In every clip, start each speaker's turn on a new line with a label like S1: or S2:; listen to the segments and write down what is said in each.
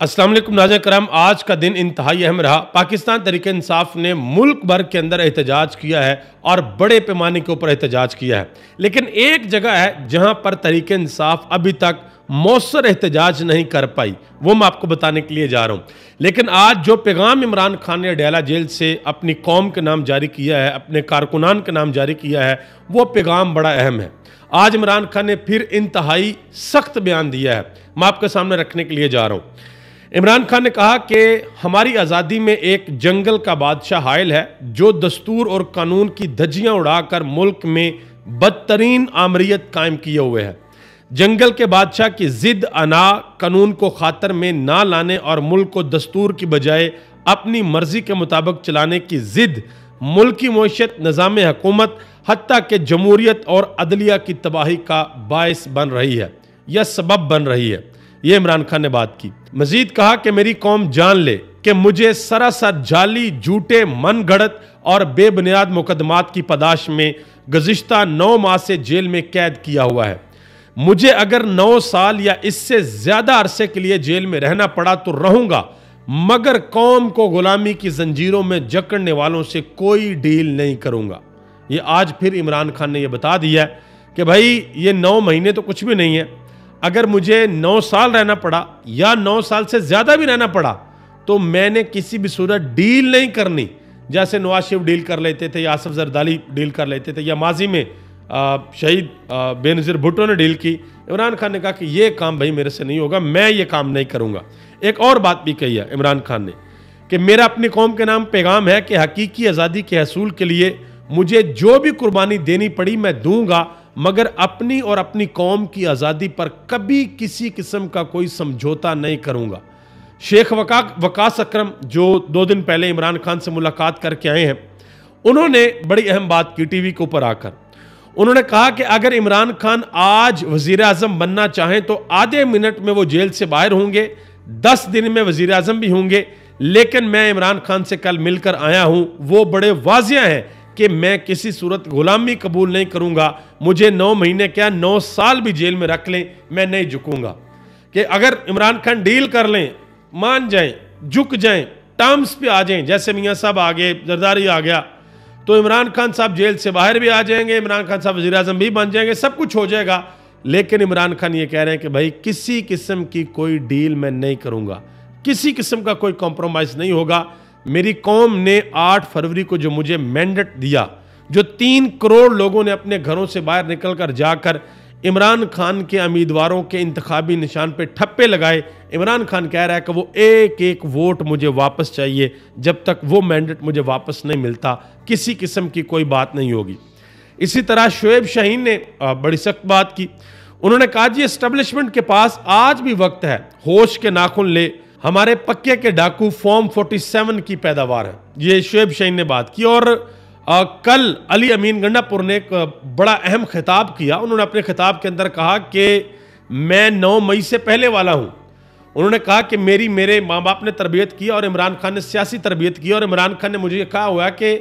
S1: अस्सलाम वालेकुम नाज़रीन करम, आज का दिन इंतहाई अहम रहा। पाकिस्तान तहरीक इंसाफ ने मुल्क भर के अंदर एहतजाज किया है और बड़े पैमाने के ऊपर एहतजाज किया है, लेकिन एक जगह है जहां पर तहरीक इंसाफ अभी तक मौसर एहतजाज नहीं कर पाई, वो मैं आपको बताने के लिए जा रहा हूं। लेकिन आज जो पैगाम इमरान खान ने अडयाला जेल से अपनी कौम के नाम जारी किया है, अपने कारकुनान के नाम जारी किया है, वो पैगाम बड़ा अहम है। आज इमरान खान ने फिर इंतहाई सख्त बयान दिया है, मैं आपके सामने रखने के लिए जा रहा हूं। इमरान खान ने कहा कि हमारी आज़ादी में एक जंगल का बादशाह हायल है जो दस्तूर और कानून की धज्जियां उड़ाकर मुल्क में बदतरीन आमरीत कायम किए हुए है। जंगल के बादशाह की जिद अना कानून को खातर में ना लाने और मुल्क को दस्तूर की बजाय अपनी मर्जी के मुताबिक चलाने की जिद मुल्क की मईशत, निज़ाम हुकूमत, हत्ता के जमहूरियत और अदलिया की तबाही का बायस बन रही है या सबब बन रही है। ये इमरान खान ने बात की। मजीद कहा कि मेरी कौम जान ले कि मुझे सरासर जाली, झूठे, मन गढ़त और बेबुनियाद मुकदमात की पदाश में गुज़िश्ता 9 माह से जेल में कैद किया हुआ है। मुझे अगर 9 साल या इससे ज्यादा अरसे के लिए जेल में रहना पड़ा तो रहूंगा, मगर कौम को गुलामी की जंजीरों में जकड़ने वालों से कोई डील नहीं करूंगा। ये आज फिर इमरान खान ने यह बता दिया कि भाई ये 9 महीने तो कुछ भी नहीं है, अगर मुझे 9 साल रहना पड़ा या 9 साल से ज्यादा भी रहना पड़ा तो मैंने किसी भी सूरत डील नहीं करनी। जैसे नवाज शरीफ डील कर लेते थे या आसिफ जरदारी डील कर लेते थे या माजी में शहीद बेनज़ीर भुट्टो ने डील की। इमरान खान ने कहा कि ये काम भाई मेरे से नहीं होगा, मैं ये काम नहीं करूंगा। एक और बात भी कही है इमरान खान ने कि मेरा अपनी कौम के नाम पैगाम है कि हकीकी आज़ादी के हसूल के लिए मुझे जो भी कुर्बानी देनी पड़ी मैं दूंगा, मगर अपनी और अपनी कौम की आज़ादी पर कभी किसी किस्म का कोई समझौता नहीं करूंगा। शेख वकास अकरम जो 2 दिन पहले इमरान खान से मुलाकात करके आए हैं, उन्होंने बड़ी अहम बात की टीवी के ऊपर आकर। उन्होंने कहा कि अगर इमरान खान आज वजीर आजम बनना चाहें तो आधे मिनट में वो जेल से बाहर होंगे, 10 दिन में वजीर आजम भी होंगे। लेकिन मैं इमरान खान से कल मिलकर आया हूं, वो बड़े वाज़िह हैं कि मैं किसी सूरत गुलामी कबूल नहीं करूंगा। मुझे 9 महीने क्या 9 साल भी जेल में रख लें, मैं नहीं झुकूंगा। कि अगर इमरान खान डील कर लें, मान जाएं, झुक जाएं, टर्म्स पे आ जाएं, जैसे मियां साहब आ गए, जरदारी आ गया, तो इमरान खान साहब जेल से बाहर भी आ जाएंगे, इमरान खान साहब वज़ीर आज़म भी बन जाएंगे, सब कुछ हो जाएगा। लेकिन इमरान खान ये कह रहे हैं कि भाई किसी किस्म की कोई डील मैं नहीं करूंगा, किसी किस्म का कोई कॉम्प्रोमाइज़ नहीं होगा। मेरी कौम ने 8 फरवरी को जो मुझे मैंडेट दिया, जो 3 करोड़ लोगों ने अपने घरों से बाहर निकलकर जाकर इमरान खान के उम्मीदवारों के इंतखाबी निशान पे ठप्पे लगाए, इमरान खान कह रहा है कि वो एक एक वोट मुझे वापस चाहिए। जब तक वो मैंडेट मुझे वापस नहीं मिलता किसी किस्म की कोई बात नहीं होगी। इसी तरह शुएब शाहीन ने बड़ी सख्त बात की। उन्होंने कहा जी एस्टेब्लिशमेंट के पास आज भी वक्त है, होश के नाखून ले, हमारे पक्के के डाकू फॉर्म 47 की पैदावार है। ये शुएब शाहीन ने बात की। और कल अली अमीन गंडापुर ने एक बड़ा अहम खिताब किया। उन्होंने अपने खिताब के अंदर कहा कि मैं 9 मई से पहले वाला हूं। उन्होंने कहा कि मेरे माँ बाप ने तरबियत की और इमरान खान ने सियासी तरबियत की, और इमरान खान ने मुझे ये कहा हुआ कि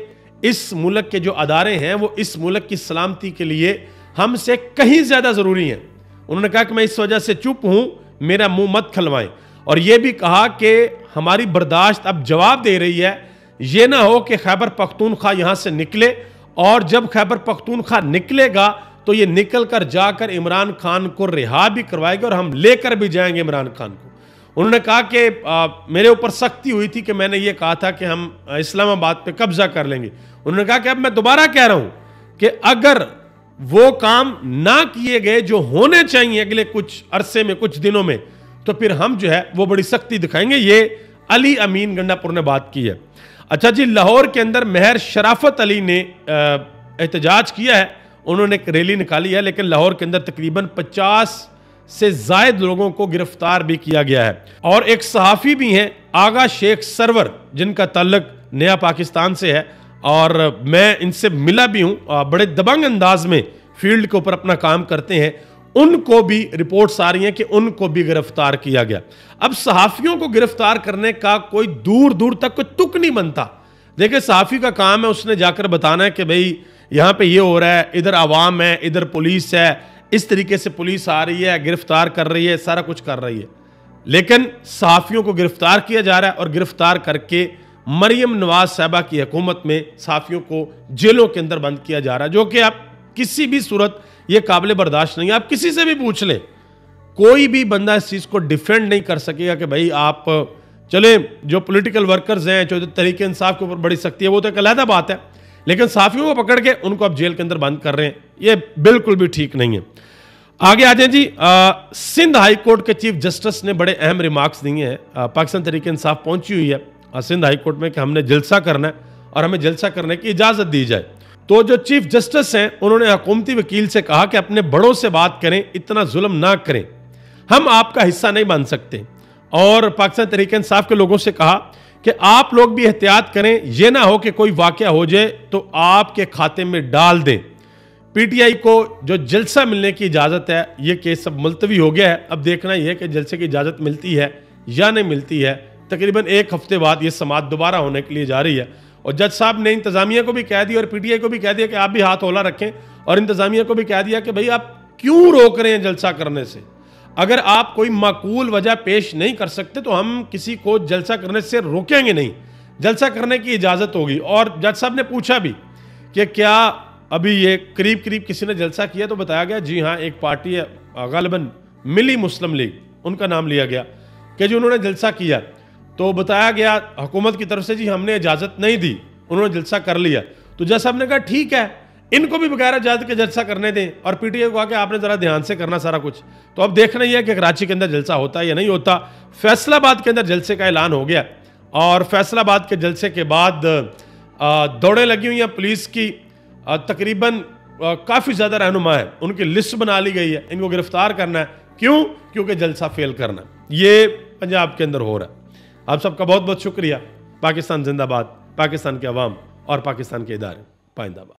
S1: इस मुल्क के जो अदारे हैं वो इस मुल्क की सलामती के लिए हमसे कहीं ज़्यादा ज़रूरी हैं। उन्होंने कहा कि मैं इस वजह से चुप हूँ, मेरा मुँह मत खलवाएं। और ये भी कहा कि हमारी बर्दाश्त अब जवाब दे रही है, ये ना हो कि खैबर पख्तूनख्वा यहाँ से निकले, और जब खैबर पख्तूनख्वा निकलेगा तो ये निकल कर जाकर इमरान खान को रिहा भी करवाएगा और हम लेकर भी जाएंगे इमरान खान को। उन्होंने कहा कि मेरे ऊपर सख्ती हुई थी कि मैंने ये कहा था कि हम इस्लामाबाद पे कब्जा कर लेंगे। उन्होंने कहा कि अब मैं दोबारा कह रहा हूं कि अगर वो काम ना किए गए जो होने चाहिए अगले कुछ अरसे में, कुछ दिनों में, तो फिर हम जो है वो बड़ी सख्ती दिखाएंगे। ये अली अमीन गंडापुर ने बात की है। अच्छा जी, लाहौर के अंदर महर शराफत अली ने एहतजाज किया है। उन्होंने एक रैली निकाली है, लेकिन लाहौर के अंदर तकरीबन 50 से जायद लोगों को गिरफ्तार भी किया गया है। और एक सहाफ़ी भी हैं आगा शेख सरवर, जिनका ताल्लुक नया पाकिस्तान से है, और मैं इनसे मिला भी हूँ। बड़े दबंग अंदाज में फील्ड के ऊपर अपना काम करते हैं। उनको भी रिपोर्ट्स आ रही हैं कि उनको भी गिरफ्तार किया गया। अब सहाफ़ियों को गिरफ्तार करने का कोई दूर दूर तक कोई तुक नहीं बनता। देखिए, सहाफ़ी का काम है उसने जाकर बताना है कि भाई यहाँ पे ये हो रहा है, इधर आवाम है, इधर पुलिस है, इस तरीके से पुलिस आ रही है, गिरफ्तार कर रही है, सारा कुछ कर रही है। लेकिन सहाफ़ियों को गिरफ्तार किया जा रहा है और गिरफ्तार करके मरियम नवाज साहबा की हुकूमत में सहाफ़ियों को जेलों के अंदर बंद किया जा रहा है, जो कि आप किसी भी सूरत ये काबिल बर्दाश्त नहीं है। आप किसी से भी पूछ लें, कोई भी बंदा इस चीज़ को डिफेंड नहीं कर सकेगा कि भाई आप चले, जो पॉलिटिकल वर्कर्स हैं, जो तहरीक इंसाफ के ऊपर बड़ी सख्ती है, वो तो एक अलहदा बात है, लेकिन सहाफ़ियों को पकड़ के उनको आप जेल के अंदर बंद कर रहे हैं, ये बिल्कुल भी ठीक नहीं है। आगे आ जाए जी, सिंध हाई कोर्ट के चीफ जस्टिस ने बड़े अहम रिमार्क्स दिए हैं। पाकिस्तान तहरीक इंसाफ पहुंची हुई है सिंध हाई कोर्ट में कि हमने जलसा करना है और हमें जलसा करने की इजाज़त दी जाए। तो जो चीफ जस्टिस हैं उन्होंने हुकूमती वकील से कहा कि अपने बड़ों से बात करें, इतना जुल्म ना करें, हम आपका हिस्सा नहीं बन सकते। और पाकिस्तान तहरीक इंसाफ के लोगों से कहा कि आप लोग भी एहतियात करें, यह ना हो कि कोई वाकया हो जाए तो आपके खाते में डाल दें। पीटीआई को जो जलसा मिलने की इजाज़त है, ये केस सब मुलतवी हो गया है। अब देखना यह है कि जलसे की इजाज़त मिलती है या नहीं मिलती है। तकरीबन एक हफ्ते बाद ये समाअत दोबारा होने के लिए जा रही है और जज साहब ने इंतज़ामिया को भी कह दिया और पीटीआई को भी कह दिया कि आप भी हाथ होला रखें, और इंतज़ामिया को भी कह दिया कि भाई आप क्यों रोक रहे हैं जलसा करने से। अगर आप कोई माकूल वजह पेश नहीं कर सकते तो हम किसी को जलसा करने से रोकेंगे नहीं, जलसा करने की इजाज़त होगी। और जज साहब ने पूछा भी कि क्या अभी ये करीब करीब किसी ने जलसा किया, तो बताया गया जी हाँ, एक पार्टी है गालिबन मिली मुस्लिम लीग, उनका नाम लिया गया कि जो उन्होंने जलसा किया। तो बताया गया हुकूमत की तरफ से जी हमने इजाज़त नहीं दी, उन्होंने जलसा कर लिया। तो जज साहब ने कहा ठीक है, इनको भी बगैर इजाज़त के जलसा करने दें, और पीटीआई को कहा कि आपने ज़रा ध्यान से करना सारा कुछ। तो अब देखना ही है कि कराची के अंदर जलसा होता है या नहीं होता। फैसलाबाद के अंदर जलसे का ऐलान हो गया और फैसलाबाद के जलसे के बाद दौड़ें लगी हुई हैं पुलिस की। तकरीबन काफ़ी ज़्यादा रहनुमा है, उनकी लिस्ट बना ली गई है, इनको गिरफ्तार करना है। क्यों? क्योंकि जलसा फेल करना। ये पंजाब के अंदर हो रहा है। आप सबका बहुत बहुत शुक्रिया। पाकिस्तान जिंदाबाद, पाकिस्तान के अवाम और पाकिस्तान के इदारे पाइंदाबाद।